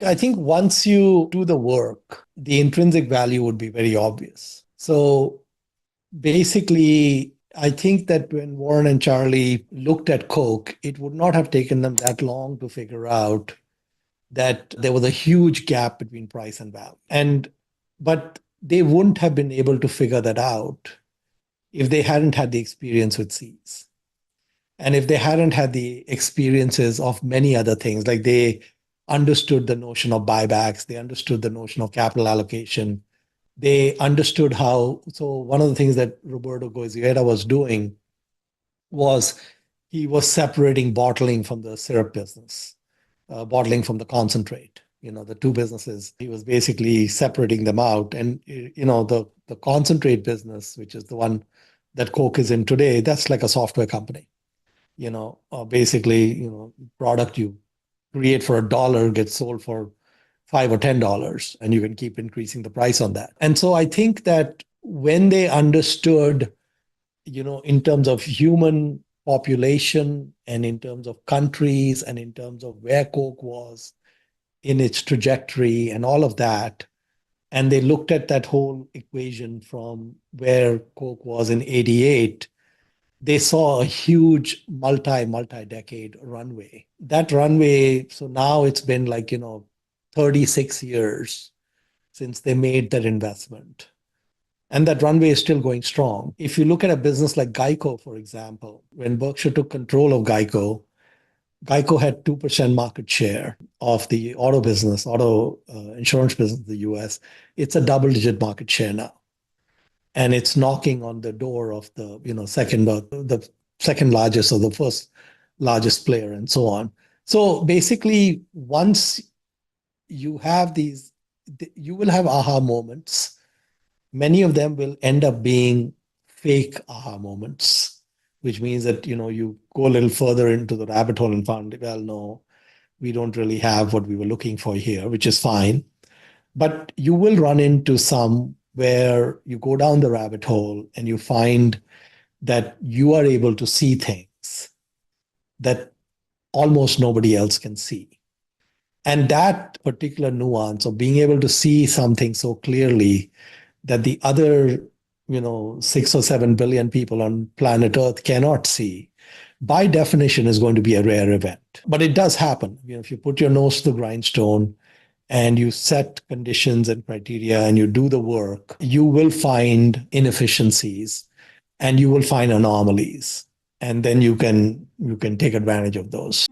I think once you do the work, the intrinsic value would be very obvious. So basically, I think that when Warren and Charlie looked at Coke, it would not have taken them that long to figure out that there was a huge gap between price and value. But they wouldn't have been able to figure that out if they hadn't had the experience with C's. And if they hadn't had the experiences of many other things, like they understood the notion of buybacks, they understood the notion of capital allocation, they understood how. So, one of the things that Roberto Goizueta was doing was he was separating bottling from the syrup business, bottling from the concentrate. The two businesses, he was basically separating them out. And, the concentrate business, which is the one that Coke is in today, that's like a software company. Basically, product you create for $1 gets sold for $5 or $10, and you can keep increasing the price on that. And so I think that when they understood, in terms of human population and in terms of countries and in terms of where Coke was in its trajectory and all of that, and they looked at that whole equation from where Coke was in 88, they saw a huge multi-decade runway. That runway, so now it's been like, 36 years since they made that investment. And that runway is still going strong. If you look at a business like Geico, for example, when Berkshire took control of Geico, Geico had 2% market share of the auto insurance business in the US. It's a double digit market share now. And it's knocking on the door of the the second largest or the first largest player and so on. So basically, once you have these, you will have aha moments. Many of them will end up being fake aha moments, which means that you go a little further into the rabbit hole and found, well, no, we don't really have what we were looking for here, which is fine. But you will run into some where you go down the rabbit hole and you find that you are able to see things that almost nobody else can see. And that particular nuance of being able to see something so clearly that the other, 6 or 7 billion people on planet Earth cannot see, by definition, is going to be a rare event. But it does happen. If you put your nose to the grindstone and you set conditions and criteria and you do the work, you will find inefficiencies and you will find anomalies. And then you can take advantage of those.